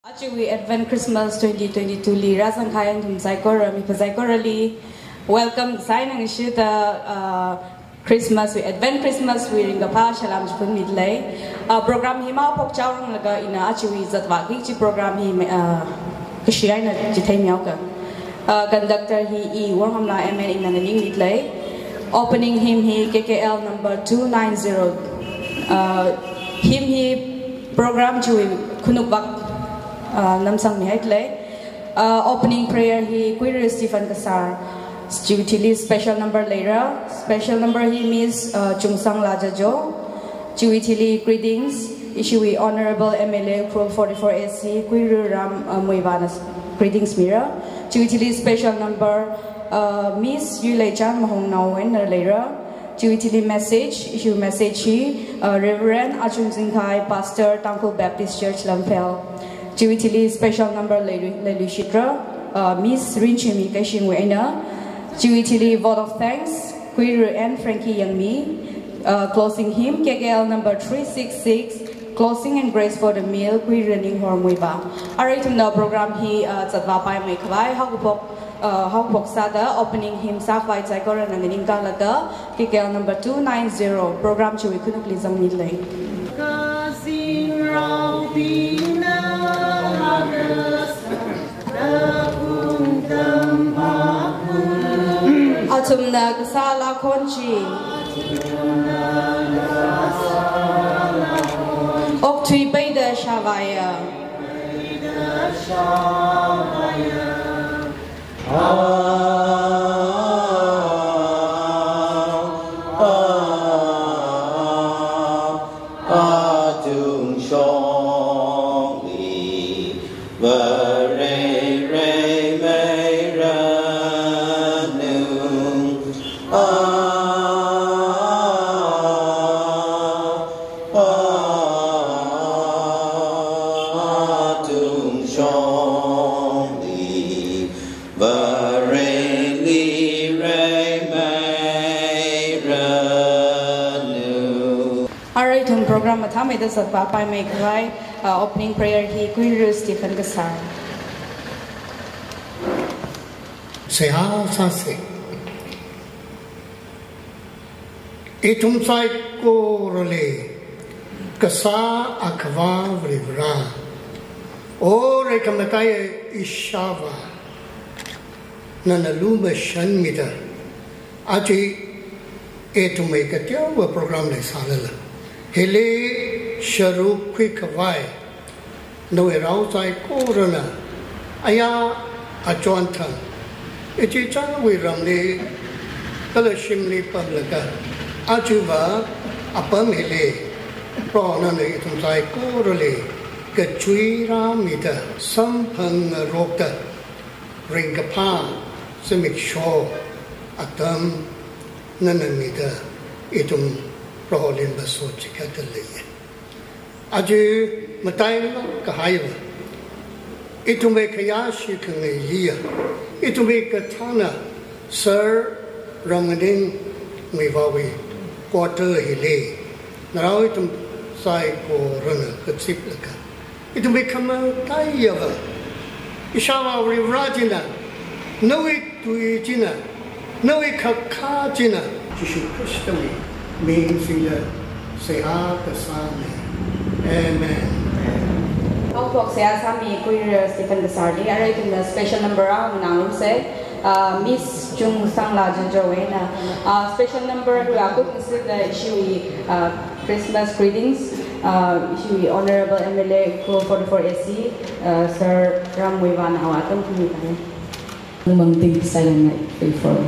Actually, Advent Christmas 2022 li Zingkhai and Zingkhai mi Zingkhai welcome sign and shoot Christmas we Advent Christmas we ring pa shalam jpun midlay program hi ma pok chawrang laga ina actually zatwa ki program hi Keishing na jithai miao ka conductor hi Worngamla MN in naning midlay opening hymn hi KKL number 290 hymn hi program chui khunubak namsang mihatle opening prayer he query Stephen Kasar Jubilee special number later special number he means Chungsangla Jajo Jubilee greetings issue Hon'ble MLA Ukhrul 44 SC query Muivah greetings mirror Jubilee special number Miss Yuileichan Mahongnao and later Jubilee message issue message he Reverend Achung Zingkhai Pastor Tangkhul Baptist Church Lamphel Jubilee special number Yuileichan Miss Rinchuimi Keishing Jubilee vote of thanks Queer and Franky Yangmi closing hymn KKL number 366 closing and grace for the meal Queer Ninghor Muivah. Alright, in the program he zatwa pai mai khwai how pok sada opening hymn sa vai Zingkhai and Ninghor lada KKL number 290 program chui khunuk lizam ni lai Achung na Kasar konchi ok thui bay da shavaya program matham ida satwa pai mai khwai opening prayer he queer Stephen Kasar seha sa se etum sai ko role Kasar akhwa vrivra o rekamataye ishava nanaluma shanmita aji etum ekatya wa program le salala Hele sharu kwikawai no erautai korona aya achuantan iti cha we ramle kala shimli pablaka achuva apamele prana ne tumsai korole kachui ramita sampang rokta ringapa semik sho atam nanamita itum Proholin baso chikatale. Aju matai kahaya. Itume kayashi kangiya. Itume katana Sir Ramadin Muivah quarter hile. Now itum sai ko rana katsiplaka. Itume kama kayava. Ishawa rivrajina. No it tuijina. No it kakajina. Jishu Kristami. Means seha kasami. Amen. How pok seha sami queer Stephen Kasar di alright in the special number now say Miss Chungsangla Jajo special number who are good to the issue Christmas greetings issue Hon'ble MLA Ukhrul 44 SC Sir Muivah na awatam kumita mangting silent night before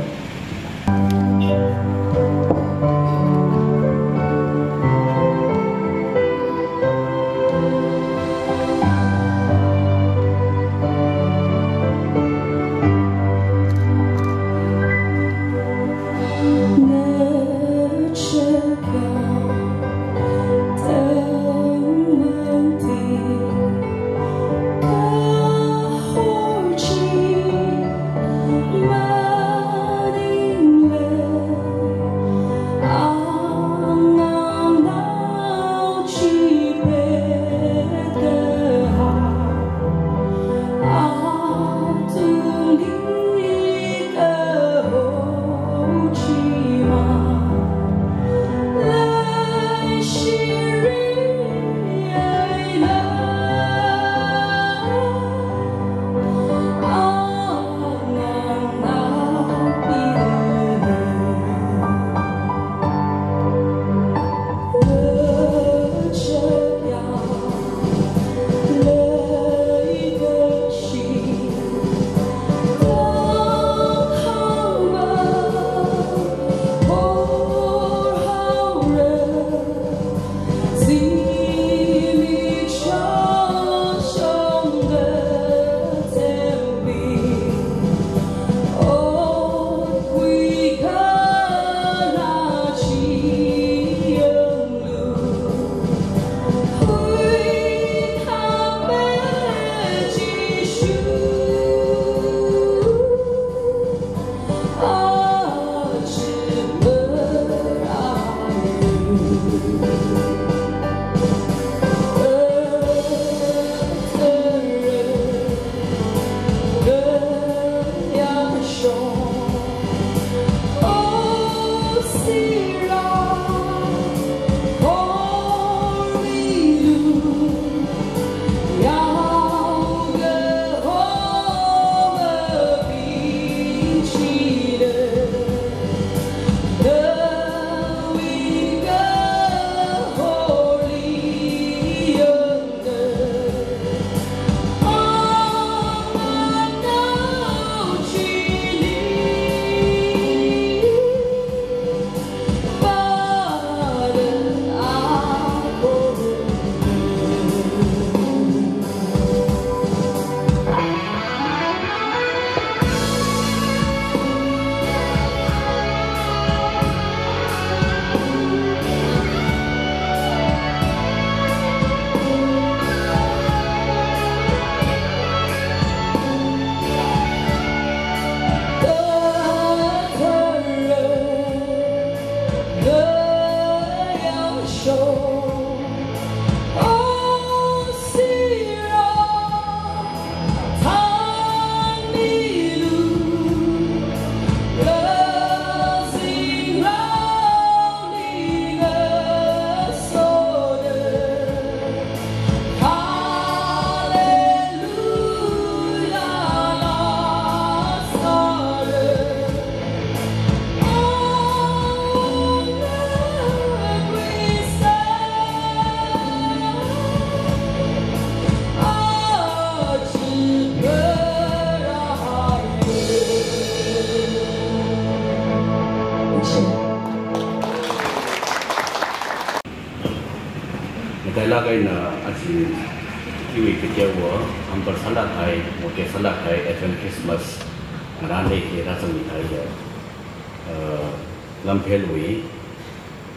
Lamphel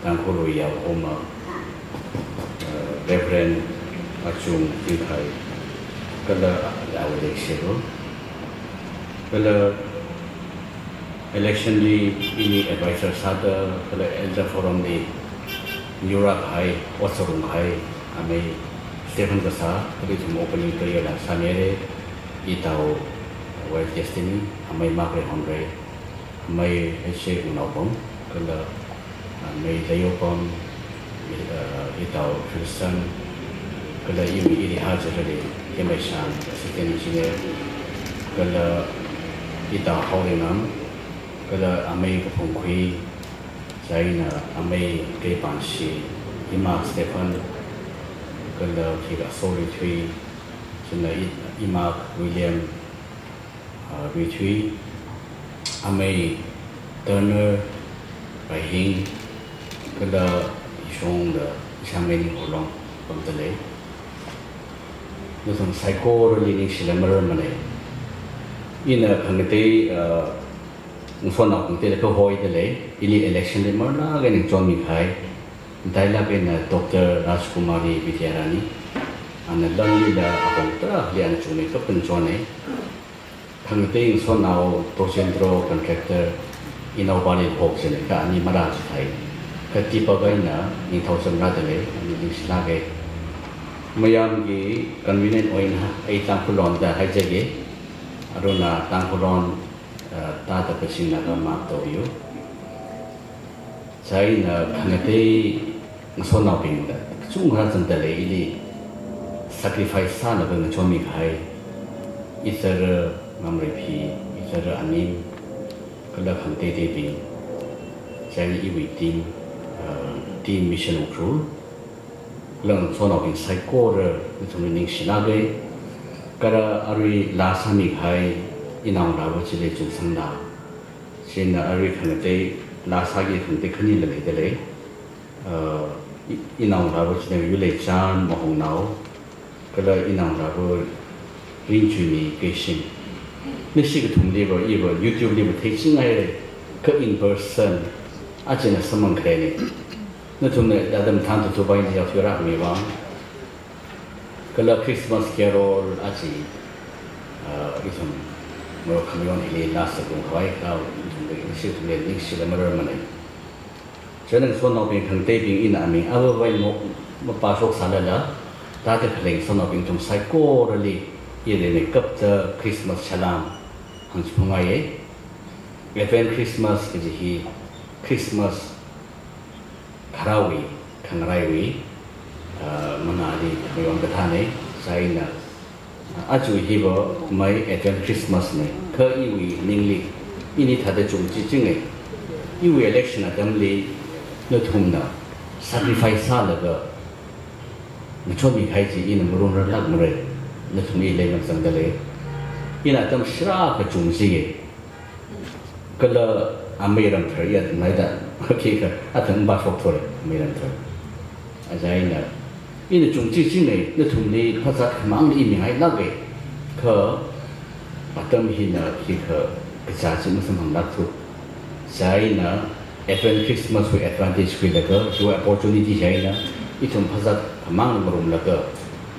Tangkhul Reverend Achung Zingkhai Kasar election ini advisor sada elder forum di Yuileichan Zingkhai ame Stephen Kasar kali cuma opening kaya lah samere itau wife destiny ame makre Hon'ble ame Keishing Hon'ble kalau ame Jajo pun itau Christian kalau Yuileichan jadi Yuileichan assistant engineer kalau itau Hon'ble kalau ame Franky saya ame Keishing ima Stephen kalau kita sorry three cina ima William Rinchuimi ame Turner Keishing kalau Achung的Yangmi活动帮得来，那种赛过的零是那么么嘞，因为可能对我说那可能对个会的嘞，因为 election 的么那个人专门开。Dahil na Dr. Rajkumari Vidyarani, ang nalang nila akong tara Rinchuimi ka pensione, kang ting so now Procentro Conductor inaw balik hok sila ka ani maraj tay, katipagay na ni thousand radale ani ding silagay, mayam gi convenient oin ay Tangkhulon da hay jage, aro na Tangkhulon tata Keishing na ka magtoyo, saya na kangatay Masonau pindah, cuma orang sendiri ini sacrifice sana dengan suami kai, isar mamrepi, isar anim, kalau kantai tebing, saya ini tim mission Ukhrul, kalau Masonau pin psycho itu mening sinagai, kalau ari lasami kai, inang lawa cile Chungsangla, sehingga ari kantai lasagi kantai kini lebih dele. Inang lagu cina Yuileichan Mahongnao, kalau inang lagu Rinchuimi Keishing. Nasi ketum liba YouTube liba Zingkhai ke in person, aja na semang kene. Natum na dalam tantu tu bayi dia tiara Muivah. Kalau Christmas Carol aja, itu mereka kamion ini last tahun kawai kau, nasi ketum liba nasi lemar mana. Jangan sonau ping kang tebing ina aming awa wai mo mapasok salala tata kling sonau ping tum psycho rali ide ne kapta Christmas salam hang pungai event Christmas keji Christmas karawi kang raiwi manali mayong kathane saina aju hibo mai event Christmas ne ka iwi ningli ini thada chungji jinge iwi election adamli那通的 sacrifice 那个，那说明开始因那么容易那么人，那从你来那生的嘞，因那咱们12个中心，个了啊没人头也来的，OK 个啊等把说出来没人头，啊在那，因那中心进来，那从你他在忙的一名还那个，可把咱们现在这个家境什么那头，在那。Event Christmas with advantage with laga, dua opportunity saya na, itu pasal kamang merum laga,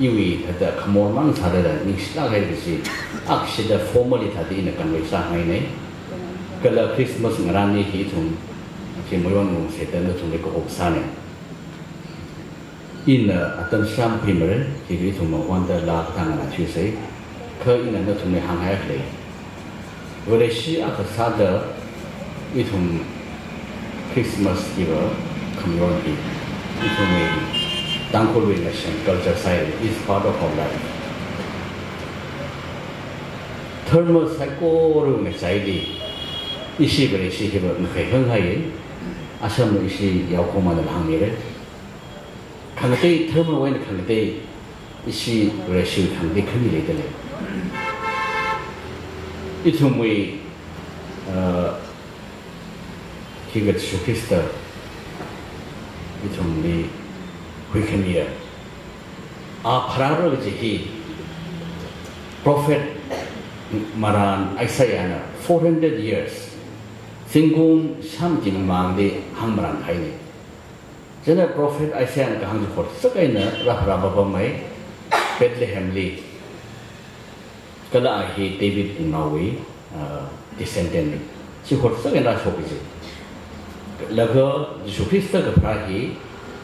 iwi ada kamorman sada dan nisla hari besi, aksida formally tadi ina kan wisa hai ne, kalau Christmas ngarani itu, si Muivah setan itu mereka opsane, in atam sham primer ki thum wanda la tang na chu sei kho in na thum ne hang hai le wore shi a sa da i thum Christmas giver community i thum me Tangkhul relation culture side is part of our life thermal psycho ru ne sai di ishi wore shi he ba khai hang hai asam ishi yaw ko ma da hang ne Kangatei thermal wine kangatei isi ratio kangatei kami le dale. Itu mui kigat shukista itu mui huikania. Pararo jehi Prophet Maran Isaiah 400 years singgung samjin mangde hangmaran haini. Jadi Prophet Isaiah nak hang jepot, sekainya rah mai Bethlehem li. Kalau ahi David Maui descendant ni, jepot sekainya rah sopi je. Lagu Yesus Kristus ke perahi,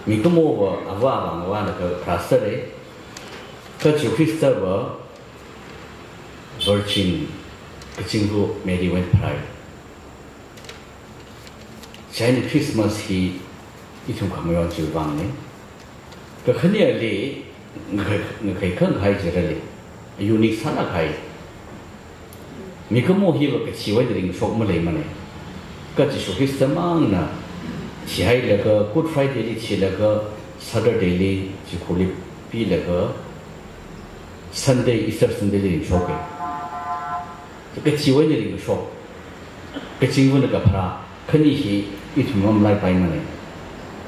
mikumo ba awa nak ke prasare, ke Yesus Kristus ba virgin kecinggu Mary went perahi. Jadi Christmas hi itu kami orang Jepang ni, kerana le, ngai kan kai jadi le, unik sana kai. Mereka mohi berkeciwai dari sok Malay mana, kerja Yesus semang na, cihai lega Good Friday ni cih lega Saturday ni cih kulit pi lega Sunday Easter Sunday ni sok ke, keciwai dari sok, keciwai lega para, kerana hi itu memulai pai mana.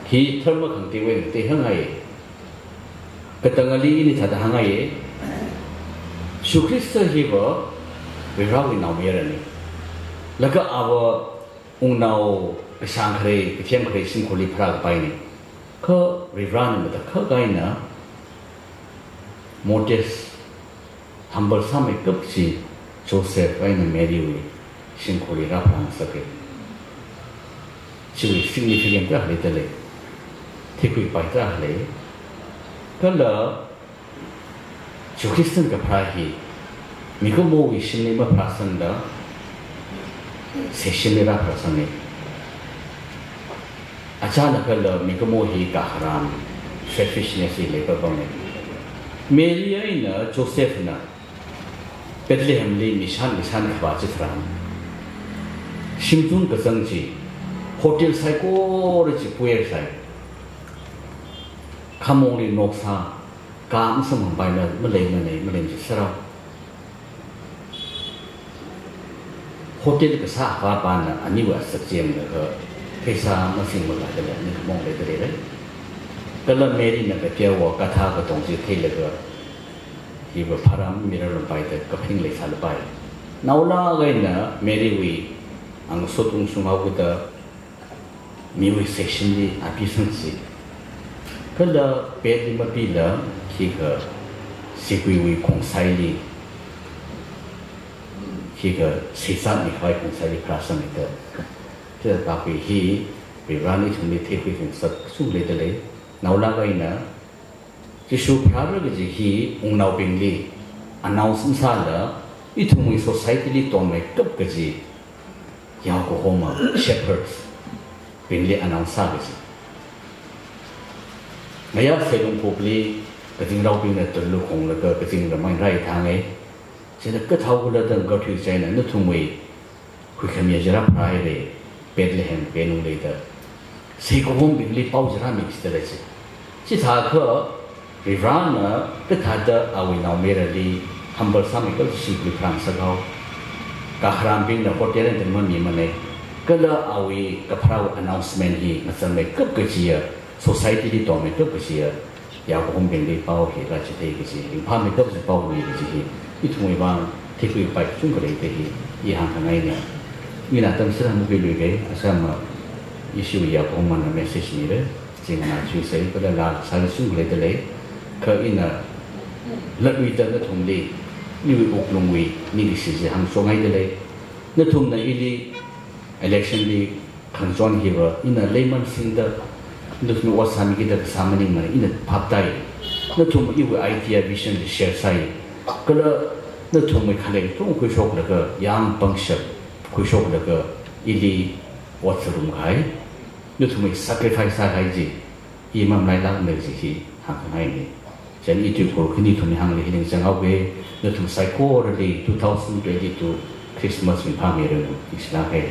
Hi thermal kanti wen te hangai ketangali ini thada hangai Shukrista hi ba virawi naumera ni laga awa ungnao sangkhre kithemkhre simkholi phra pai ni kho rivran mata kho gaina modest humble same kapsi Joseph aina Mary wi simkholi ra phang sake chui significant ra le tele Tikui baita le, kalau Kristen ke perahi, mereka mau isin lima perasaan dah, session lima perasaan ni. Acara kalau mereka mau hi kahram, selfishness ni lepas bang ni. Mary ina Joseph na, Bethlehem li nisan kebaca terang. Simtun kesangji, hotel saya kau reci puer saya. Kamu ni noksa, kamu semua bayar Malay serau. Hotel Kasar apa na, ani was sekian lega, Kasar masih mulai lega, ni kamu lega lega. Kalau Mary nak kerja wak kata ketong si teh lega, ibu param mira lepai te keping le sal lepai. Naula gayna Mary wi, ang sotung sumau kita, miwi section ni api sensi. Kalau pet lima bila kita sekui kongsai li, kita sisa ni kau kongsai li perasaan itu. Tetapi hi berani cuma teknik yang sulit le. Naula gayna, Yesus perhara kerja hi ungnau bingli, announce misalnya itu mui society li tomai kep kerja, yang ko homa shepherds bingli announce kerja. Maya selung publik, keting rau bing na terlalu kong lega, keting ramai rai tangai. Jadi ketau gula dan kau tu saya na nutumui, kui kami ajar apa le, Bethlehem benung le dah. Saya kau hom bingli pau jera mix terus. Si thak Rivana ketada awi naumera li humble sami kau si kui perang segau. Kahram bing na hotel dan teman ni mana. Kalau awi keparau announcement hi macam le kep kecil. Society di tome tu besia, ya aku mungkin di bawah kita jadi kesi, impam itu betul bawah ni kesi, itu Muivah tikui baik Jungkar itu yang hangai ni, ni nak tempat mungkin lebih asam isu ya aku mana message ni le, jangan cuci saya pada lah saya Jungkar itu le, ke ina lebih dari thum le, ni Ukhrul ni disisi hang songai itu le, ni thum na ini election di kanjon hiba, ina layman sinda nước mình was ham cái đó sao mình mà in pháp đại nước chúng mình yêu idea vision để share sai cái đó nước chúng mình khai chúng khối sốc là cái yang bằng sập khối sốc là cái ili what room cái nước chúng mình sacrifice sai gì imam lại làm được gì thì hàng ngày này cho nên itu kalau kini tu ni hang leh ni jangan awe nước chúng psychology 2022 Christmas mình paham ya dengan Islam hay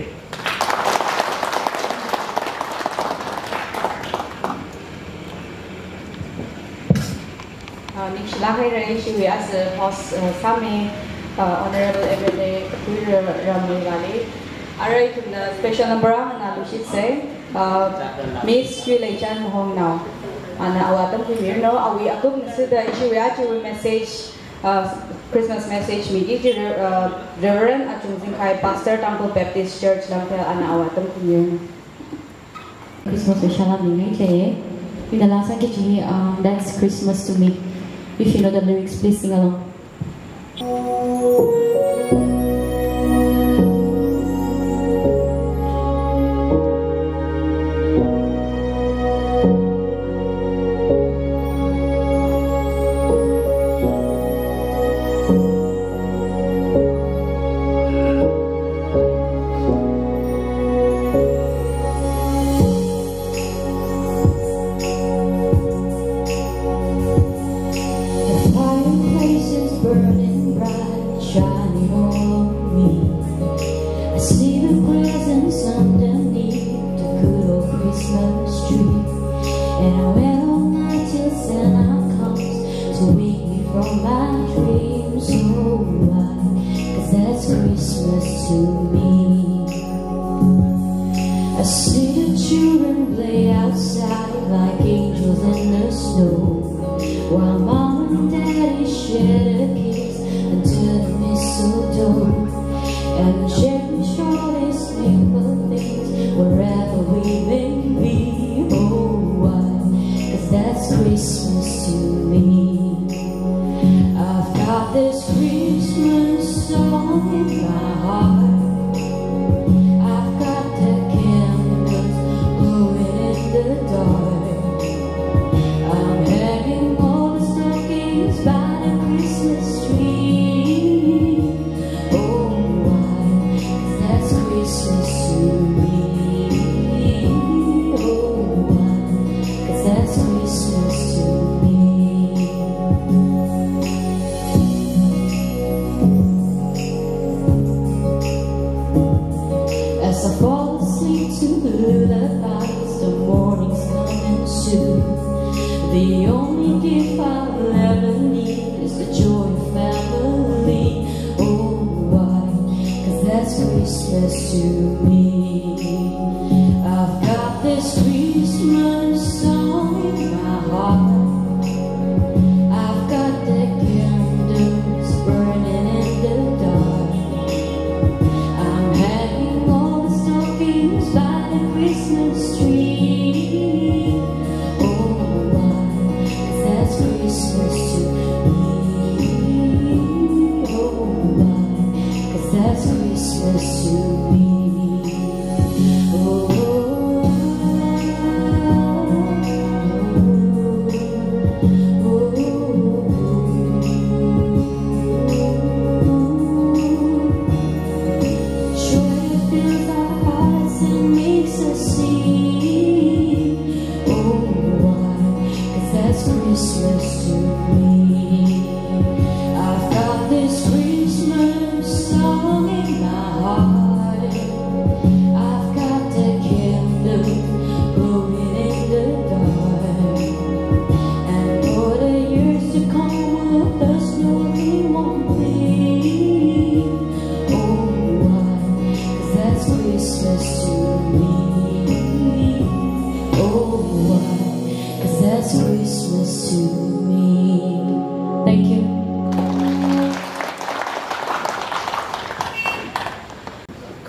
Nikhlahay ray we as a host Sami Honorable MLA Ukhrul Ramulgali. Aray to the special number na lushit say Miss Yuileichan Mahongnao. And our temple no awi akum sida we actually message Christmas message me give Reverend Achung Zingkhai Pastor Tangkhul Baptist Church Lamphel and our temple Christmas special ni che. Pinalasan ki that's Christmas to me. If you know the lyrics, please sing along.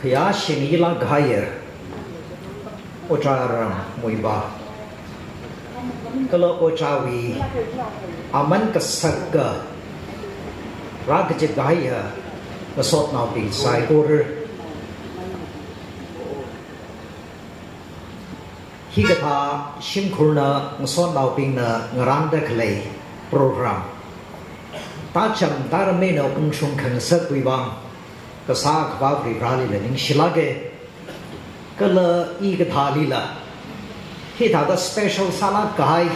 Keishing Yangmi Ocharam Muivah Kalau Ochawi Aman Kasar Ragajagaya Mahongnao Bi Sai Order hi ka tha shim khurna ngson nau ping na ngaran da khlei program ta cham dar me no ung chung khang sa tui bang ka sa ka ba pri ra li le ning shilage ka la I ka tha li la hi tha da special sala kai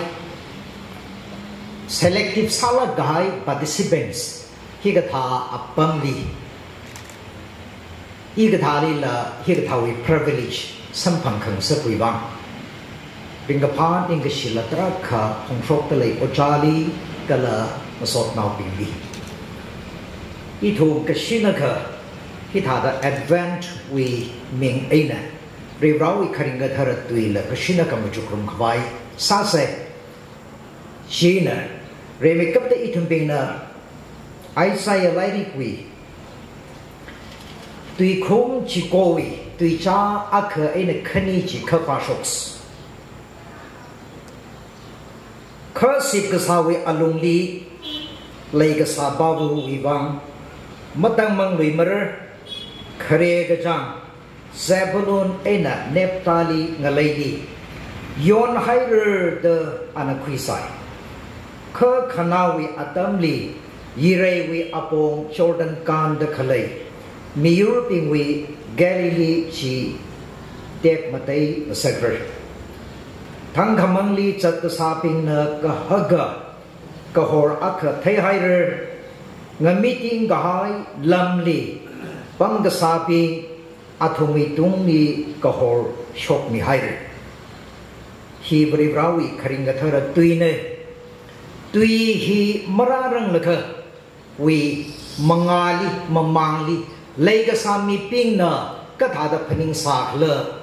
selective sala kai participants hi ka tha apam li I ka tha li la hi ka tha wi privilege sam phang khang sa tui bang Ringa pan inga shila tra ka hong shok talay ojali kala masot nao bingli. Ito kashina ka hitada advent we ming aina. Rirawi karinga thara tuila kashina ka majukrum kawai sase. Shina reme kapta itum bingna aisaya lairi kui. Tui kong chikowi tui cha aka aina kani chikapa shoks. Khasip kasawi alungli lay kasababu ibang matang manglui mer khare gajang Zebulun ena Nephtali ngalaydi yon hairer de anakwisai kha khanawi atamli yirewi apong Jordan kan de khalai miyur pingwi Galilee chi dek matai masagr Tangkhul chat saping na kahaga kahor akha thai hairer ngamiting gahai lamli panggasapi athumi tungni kahor shok mi hairer hi bribrawi kharinga thara tuine tui hi mararang lakha wi mangali mamangli leiga sami pingna kathada phaning sakla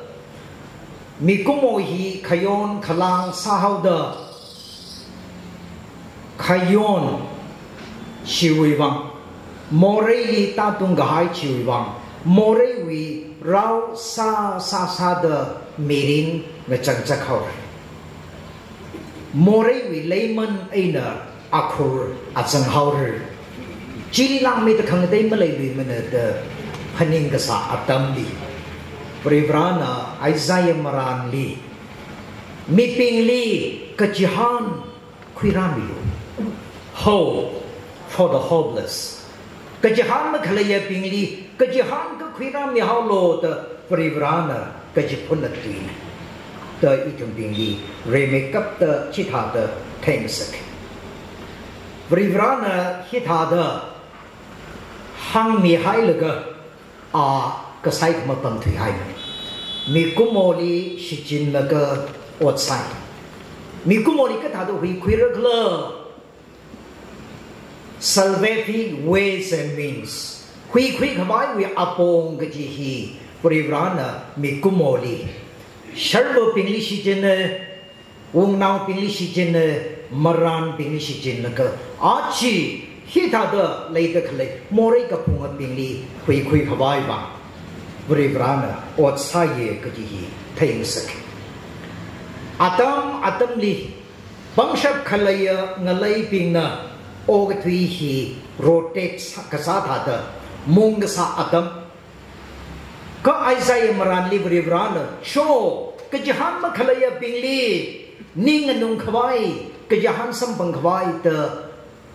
Mikumohi kayon kalang sahawda kayon chiwiwang morei tatung gahai chiwiwang morei wi raw sa da mirin na changchakhaw morei wi layman aina akhur atsanghaw chili lang me ta khangdai malai lui mana da phaning ka sa atamli Privrana Isaiah Maran li Miping li Kajihan Kwiramilu Hope for the hopeless Kajihan Makalaya Ping li Kajihan Kwirami Haulo the Privrana Kajipunatwin The Itum Ping li Remekap the Chitata Tengsak Privrana Hitada Hang mi Heilaga Kasai mapam thui hai Mikumoli shijin laga outside Mikumoli ka thadu hui kwiragla salvative ways and means hui khamai wi apong gaji hi Privrana Mikumoli sharbo pingli shijin Worngamla pingli shijin maran pingli shijin laga achi hi thada leida khle more ka punga pingli hui khamai ba Privrana otsaye kajihi thengsak atam li bangshap khalaya ngalai pingna ogatwi hi rotate kasatha da mungsa atam ka Isaiah maran li Privrana show kajihan ma khalaya pingli ning anung khwai kajihan sampang khwai ta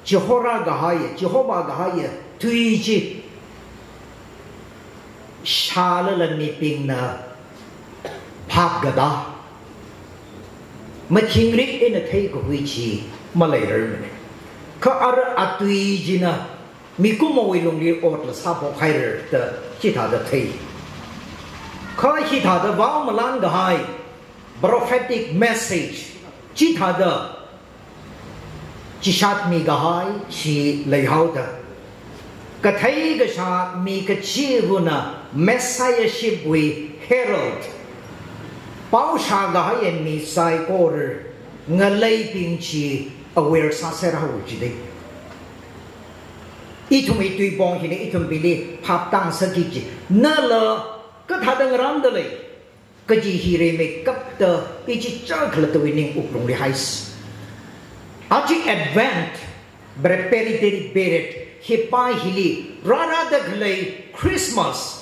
Jehora gahaya tuiji Shala ni ping na Pap gada Matingrik in a take of which Malayer Ka ara atui jina Mikumo wilungi otlas hapo higher the Hita the Tay Ka Hita the Val Malanga High prophetic message Chita the Chishat mi gahai chi layhauda Kathai gasha mi kachivuna messiahship we herald Pausha gahai and mi sai order Ngalay pinchi aware sa serahu jide Itumi tui bong hini itum bili paptang sakiji Nala kathadang randale Kaji hire me kapta ichi chakla to winning uprung li hais Aji advent Breperiteri beret Hipai hili Rana daglay Christmas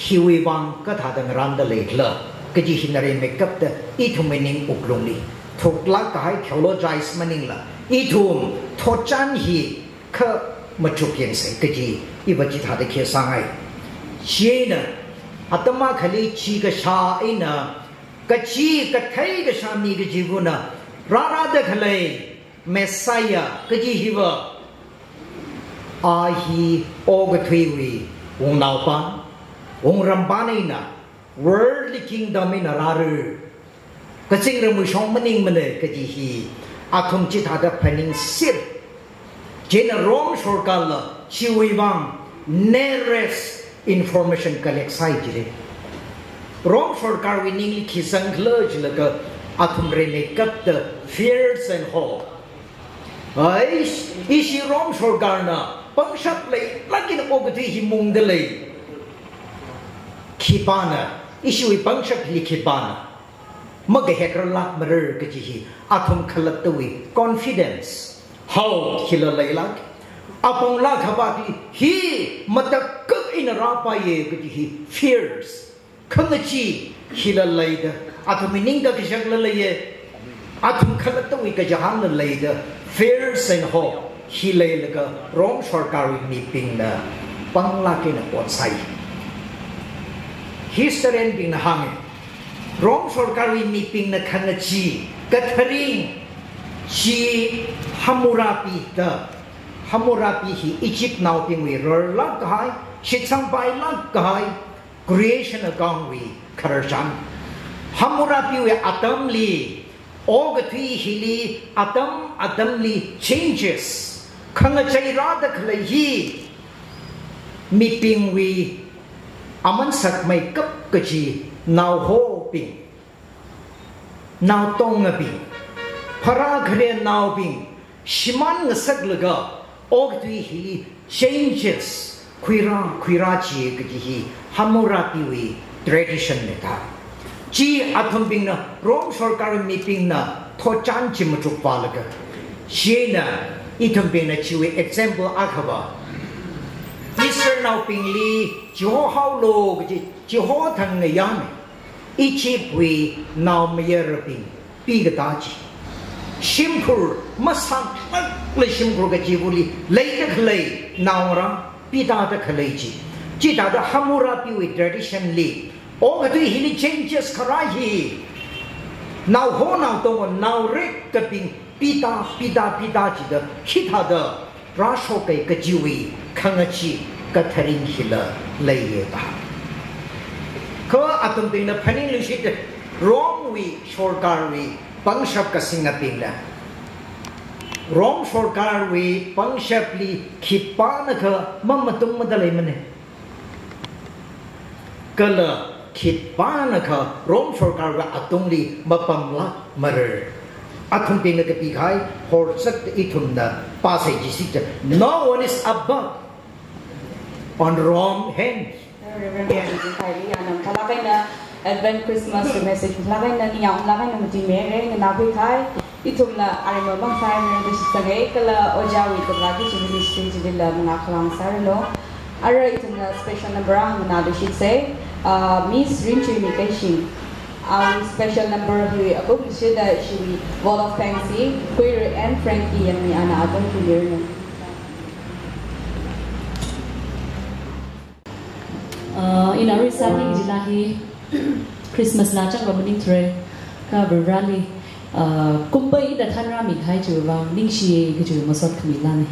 Hiwi bang kathadang randale la cái gì hình này make up đó ít thùng mình uklung đi thuộc lá cái theologize mình là ít thùng thốt chân hi khờ mà chụp hiện sẽ cái gì ít vật chỉ thà để kia sang ai chỉ nè atama khali chi cái sa ấy nè cái chi cái thấy cái sa mi cái gì vô nè ra ra để khali Messiah cái gì hi vợ ai hi ô cái thuy vi ông nào pan ông rampan ấy nè worldly kingdom ấy nè ra rồi cái gì rồi mới xong mình cái gì hi atom chỉ thà để planning sir trên Rome सरकार ला चिवीवांग nearest information collect sai जी Rome सरकार winning Keishing जिलका atom रे make up the fears and hope आई इसी Rome सरकार ना पंचायत ले लेकिन ओगती ही मुंग ले खिपाना इसी वी पंचायत ले खिपाना मग हेकर लाख मरर के जी atom खलत हुई confidence how hila lailak apong la khabati hi matak in rapa ye hi fears khangachi hila laida atomining da kishak la laye atum khalat wi ka jahan la laida fears and hope hila laga rom sarkari meeting na pangla ke na potsai history bin hang rom sarkari meeting na khangachi katharing Chi Hammurabi the Hammurabi hi Egypt now ping we lag hai Chitsang bai lag hai creation agong we Karjan Hammurabi we Adam li Ogatwi hili Adam li changes Kanga Jaira the Kalayi meeting we Aman sak mai kap kaji now hoping now tonga ping Paragre now being Shiman Saglaga Ogdwi Hili changes Quirachi Gaji Hammurabi tradition meta Ji Atom being na Rome Sarkar meeting na Tochan Chimutuk Palaga Shena Itum being a Chiwi example Akaba Easter now being Lee Joho Lo Joho Tang Yami Egypt we now Mayerabing Bigadaji Shimkur masak le shimkur ka jibuli leida khlei naura pita ta khlei ji jita da Hammurabi we tradition li o ga tu hili changes karahi now ho now to now rek ka ping pita ji da khitha da rasho kai ka jiwi khangachi ka tharin hila leiye ta ko atum tin na phanin lu shit wrong we shorkar we Pangshap ka singaping la Rome sarkar we pangshap li khipana ka mamatung madalay mane kala khipana ka Rome sarkar wa atung li mapamla marer atung tin ka pikhai horsak itum na pasay jisita no one is above on Rome hand Advent Christmas message lagai na niyam lagai na muti mere na nabi khai itum na arimo bang sai na disi sagai kala ojawi to lagi ci ministry ci dilla mga klang sarno ara itum na special number ang na disi say Miss Rinchuimi Keishing our special number hui above issue that she vote of thanks queer and Franky Yangmi ana atong clear no in our resetting jilahi Christmas la chang ramening tre ka rally kumbai da thanra mi khai chu wang ning shi ge chu masot khmi la ne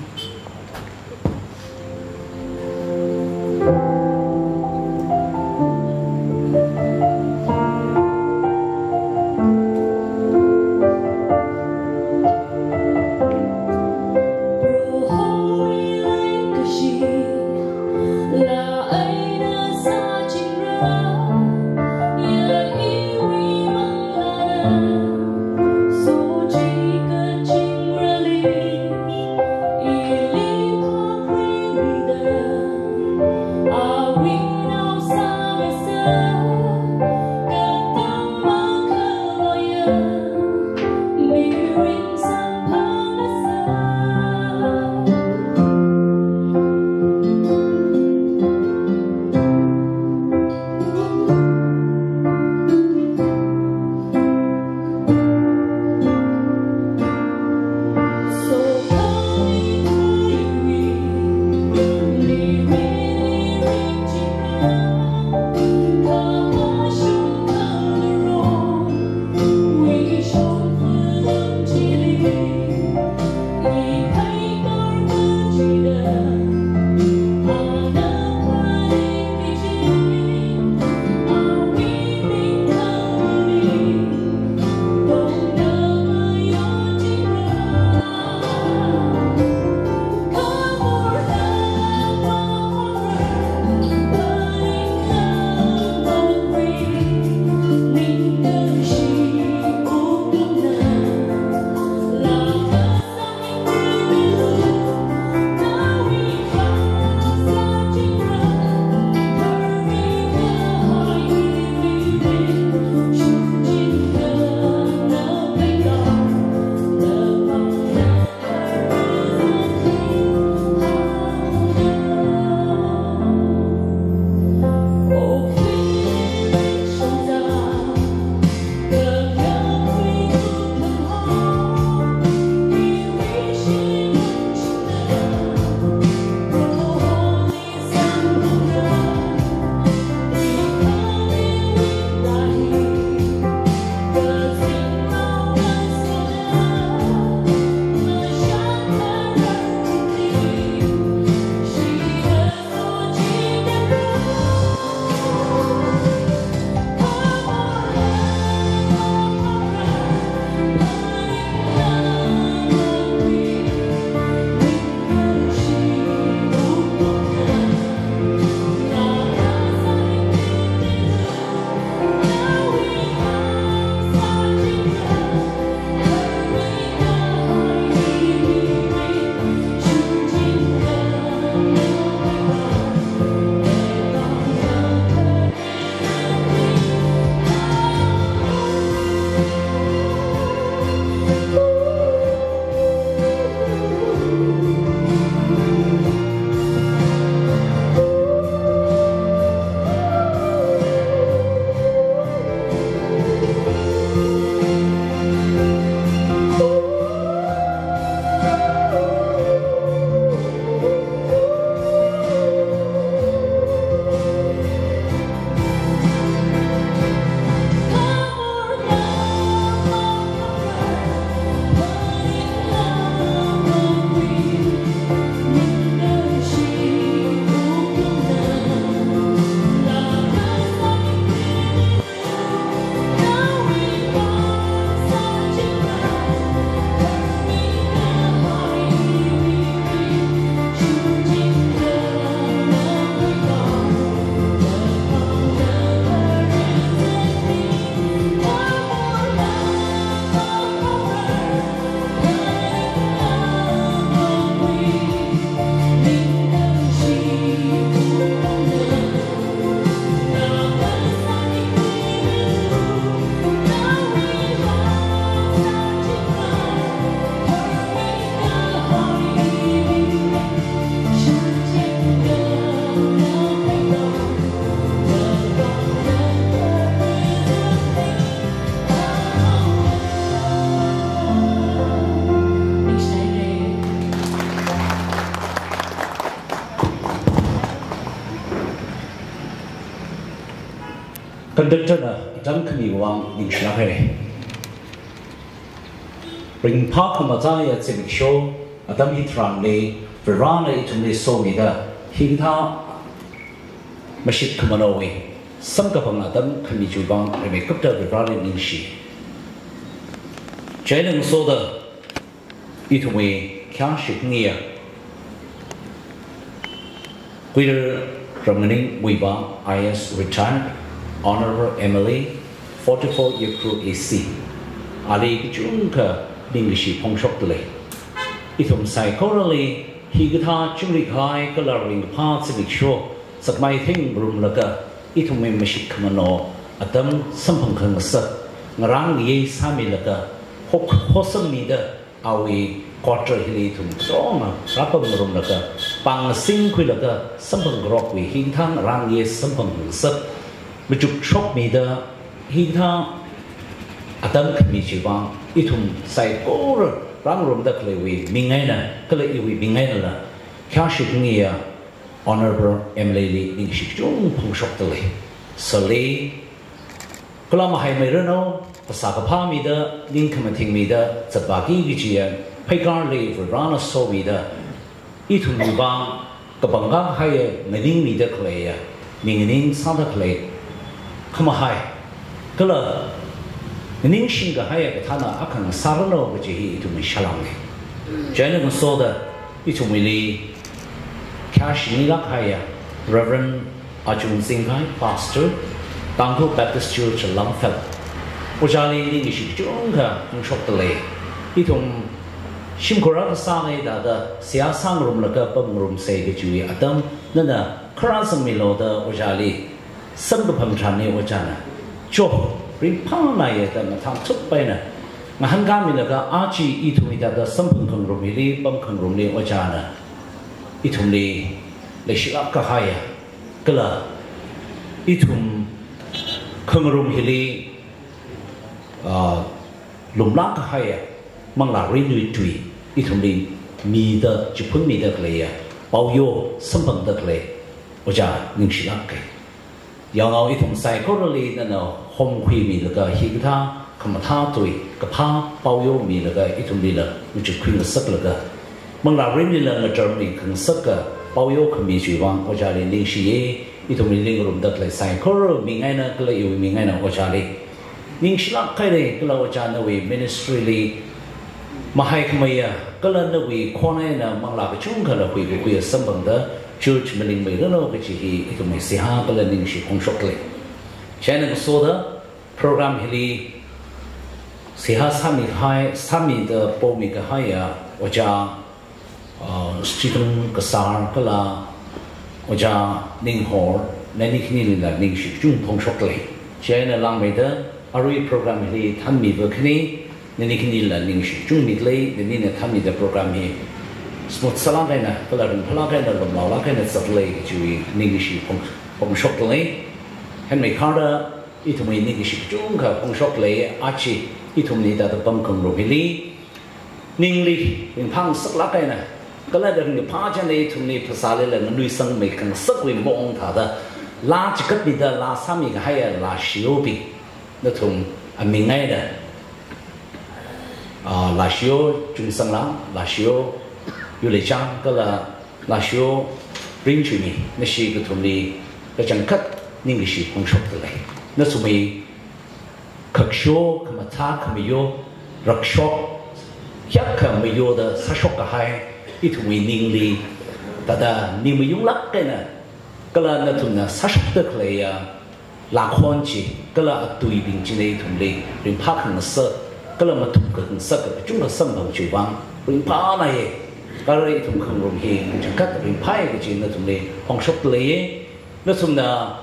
Conductor na Tangkhul wang ning shlakhe bring park mazaya civic show adam hitran le verana itumle so mi da hingtha mashit kumanowe samkapang adam khami jubang reme kupta verana ning shi jainang so da itumwe kya shikniya Guider Ramaning Muivah IS retired Hon'ble MLA 44 Ukhrul AC Ali Chungka Dinglishi Pongshok Dele Itum Psychorally Higata Chungrikai Coloring Parts of the show Sakmai Thing Room Laga Itum Meshik Kamano Adam Sampang Sat Narang Ye Sami Laga Hok Hosam Mida Awi Quarter Hilly to Soma Rapam Room Laga Pang Sing Quilaga Sampang Rock We Hintang Rang Ye Sampang Sat Bejuk chok mi da hita adam kami jiwang itum sai kor rang rom da kle wi mingai na kle iwi mingai na kya shikniya Hon'ble MLA ning shikjung pung shok de le sale kala ma hai mai rano pasaka pa mi da ning kamating mi da zabagi gi jia paigar le verana so mi da itum bang kabanga hai ngading mi da kle ya mingning sa da kle Come high, Gula Ningshinga Haya Katana Akan Sarano, which he to me Shalang. Janet saw the Itumili Keishing Haya, Reverend Achung Zingkhai, Pastor, Tangkhul Baptist Church, Lamphel. Ojali Ningish Junga, and shot the lay. Itum Shimkora Sane, the Siasang room, like a bum room, say that you Adam, Nana, Karasam Milo, the Ojali. Sampam Chani Wajana, Joe, Rimpana yet and Tam took by na Mahongnao Archie Itumida, the Sampam Rumili, Bumpkan Rumli Wajana, Itumli, Leshaka Haya, Gala, Itum, Kungarum Hilly, Lumlaka Haya, Mangla Rinchuimi, Itumli, me the Jipun me the clay, Bao Sampam the clay, Waja, Ninshilake. Yang itum psychorally na home qui mi laga higta kamata tui kapa pauyo mi laga itum lila which queen the suklaga mangla rimila na Germany kan saka pauyo kami jiwang ojali ningshiye itum lingurum dat le psychor mi ngai na kala yu mi ngai na ojali ningshila kaire kala ojana we ministry li mahai kmaya kala na we khona na mangla ka chung kala hui ku ya sambang da Church Meling Melano, which he to me Siha and she on shortly. Shannon saw the program Hilly Siha Sami High, Sami the Bomika Haya, Oja, Stephen Kasar, Kala, Oja, Ninghor, Nanikini, like Ning Jung Pong shortly. Shannon along with the Ari program Hilly, Tammy Burkney, Nanikini, Ning Jung Midley, the Nina Tammy the program here. Smooth Salangana, Coloring Palagana, Malakana, Satlay, Jewy, Nigishi, Pong Shotley, Henry Carter, Itumi Nigishi Junka, Pong Shotley, Archie, Itumni, the Bumpkan Robili, Ningli, in Pang Satlakana, Coloring the Pajane to me, Pasal and Luisan making Subway Bong Tada, large Kapita, La Sami Haya, La Shiobi, the Tum, a Mingaida, La Shio, Chungsangla, La Shio. Yuileichan kala lasio Rinchuimi nashi kutumli kajangkat ningishi pongshok dele nasumi kaksho kamata kamiyo rakshok yakka miyo da sashok kahai itumi ningli tada nimiyung lakkena kala natuna sashok da kleya lakhonchi kala atui bingjine tumli rimpak nasa kala matukka nasa kajunga sambang chubang rimpana ye Kari itum kangrum hi jakat rimpai kecil natumle pongshok leye natumna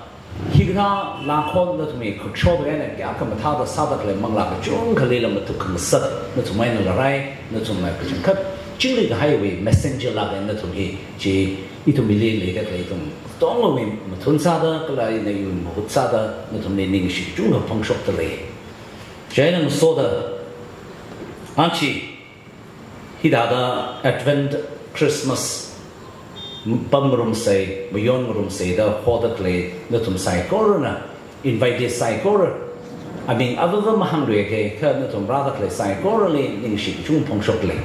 higna lakon natumi kachod ene kya kamata da sadak le mangla kachung kali la matuk kamsat natumai na larai natumai kajakat jingli the highway messenger la ga natumhi ji itumili le ga itum tongwe matun sada kala ina yun mahut sada natumle ningshi chung pongshok le jainam soda anchi Hidada Advent Christmas Bumrum say, Mayon Room say, the Hoda clay, Nutum Sai Corona, invited Saikor. I mean, other than Mahangre, Kernatum rather play Saikorally, Ningshi, Chung Pong Shokli.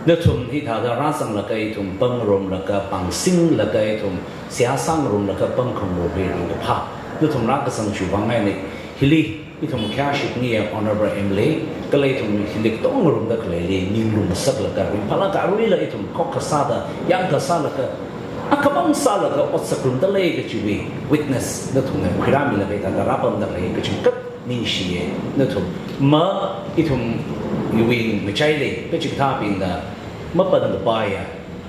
The Tum Hita, the Rasam Lagatum, Bung Room Laka, Bang Sing Lagatum, Siasang Room Laka, Bunkum will be in the park. The Tum Rakasang Chuvangani, Hili, Itum Kashik near Hon'ble MLA, Galatum Hilik Dong Room the Clay, New Room Sublaka, Palaka, Rilla Itum, Kokasada, Yanka Salaka. Akabang Salaka, Otsakrum the lake that you witness the Tum, Piramila, and the Rapam the lake that you cut Nishi, the Tum, Ma Itum. You win Michele, Pichita in the Mapan the buyer,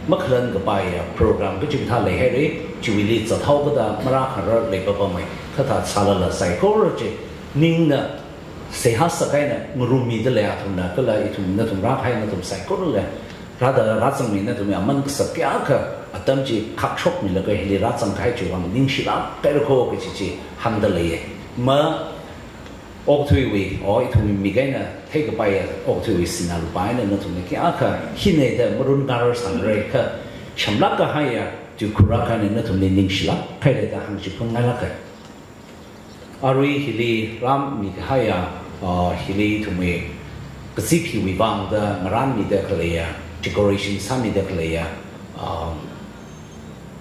Maklan the buyer program, Pichita Harry, Yuileichan, how the Maraka labor by my Kata Salala psychology, Ninga, Sehasakana, Murumi the Leatuna, Kula, Itum Natum Rakai, Natum psychology, rather Ratsami Natum among Sapiaka, a Damji Kakshok Milaka, Hili Ratsam Kaiju, Ninshila, Perico, Pichichi, Handale, Ma. Octui or it will be take a buyer Octui Sinal Bine and not to make Aka, Hine the Murun Garros and Reka, Shamlaka higher to Kurakan and not to Ninshila, Pedeta and Chipungalaka. Ari Hili Ram Mikaya or Hili to me, Zipi we bound the Marani declare, decoration Sami declare,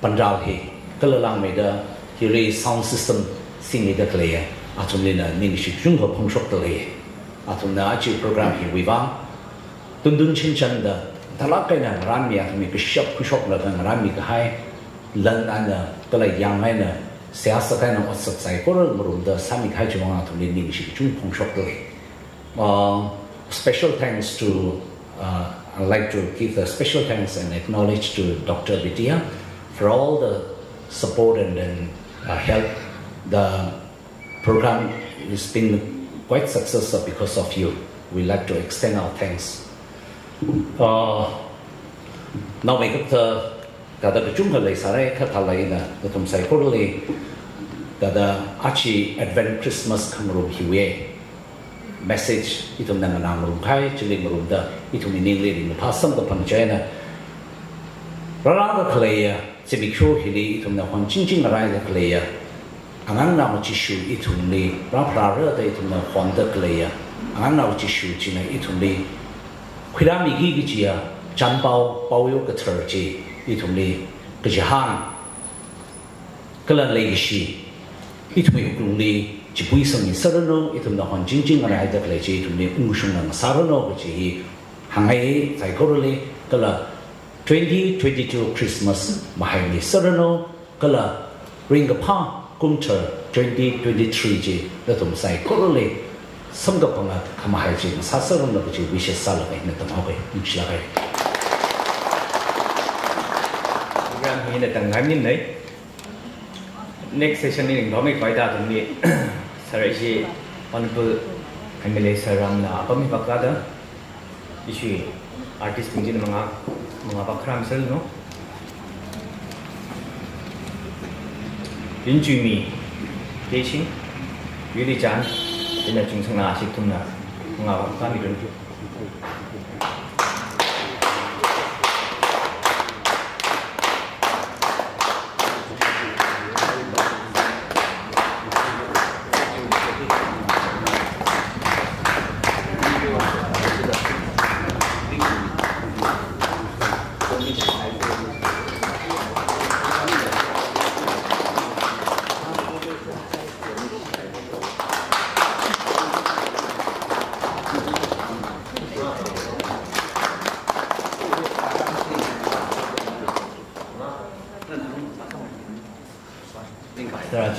Pandalhi, Kalalang made a Hili sound system singing declare. Atumlina Ningshi Jungo Pongshok the Lay. Atumna Achi program here we van. Dundun Chinchanda, Talakana, Ramia, make a shop Kushok and Ramik High, Lanana, the like Yangmi, Siasakana or Satsai, the Sami Kajuan to Ningshi Jun Pongshok the Lay. Special thanks to, I'd like to give a special thanks and acknowledge to Dr. Vidya for all the support and help. The program has been quite successful because of you. We'd like to extend our thanks. Now we got the Chungsangla Sarai Katalaina, the Tom Saikoli, the Achi Advent Christmas Kamuru Hiwe message, Itum Nanganam Rumkai, Chiling Runda, Itum in England in the past, some the Panjana. Rara Clay, Sibikro Hili, Itum the Hon'ble Clay. Angan now tissue it only, Rapara, they to the Honda Clay, Angan now tissue China it only, Quidami Gigia, Janbao, Baoyoga Turkey, it only, Gajahan, Galan Legacy, it may only, Jibuisam in Sarano, it on the Honjing and I declare to me, Umushun and Sarano, which he Hangai, Zaikorali, Gala 2022 Christmas, Mahongnao Sarano, Gala Rinchuimi. Conductor 2023 Latum Saikoli, some the Panga Kamahaji, Sasaran, which we should celebrate in the Maui, which like program in the Tangkhul. Next session in Gomi Faida to me, Saraji, Hon'ble MLA Saramla, Pamipakada, issue artist in Mangapakram Sel, no? Rinchuimi, Keishing, Yuileichan, in the Chungsangla, Achung, Mahongnao.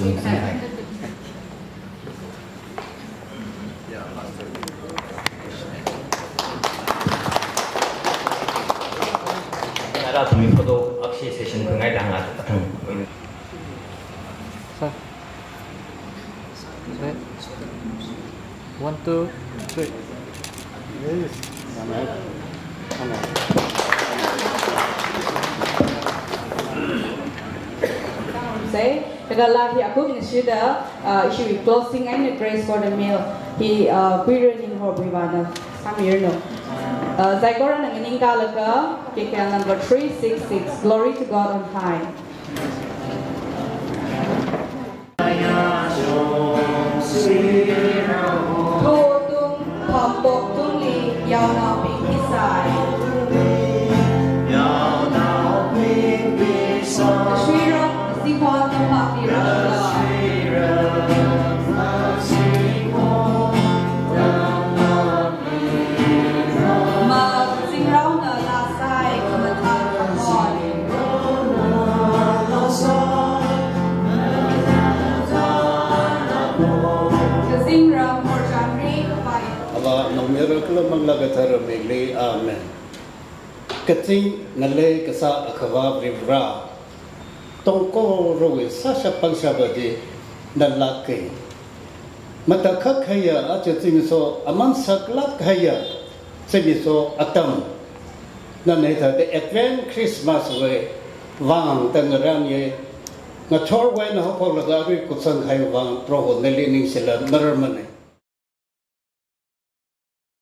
Zingkhai. Ada tumi foto aksi session kengai dah ngat. One, two, three. Yes. Say, Kagala he Achung issue the issue closing and the grace for the meal. He queer Ninghor Muivah some year no. Zaigoran and Ningalaka, KK number 366. Glory to God on high. thu tung thom bok tung li yao nao ping pi sai Sri Ram Zingkhai Lamphelpat li Ma Zing Rao na la sai Kamatal Kapon Zing Ram Morjanri Pai Allah Hon'ble MLA Ukhrul Amen. Keting ngale kasa akhawa brivra tongko rowe sasha pangshabadi nalake mata khaya achating so aman saklak khaya sebiso atam naneta the advent Christmas we wang tangrang ye ngathor we na hokol lagari Chungsangla wang proho nelining sila marmane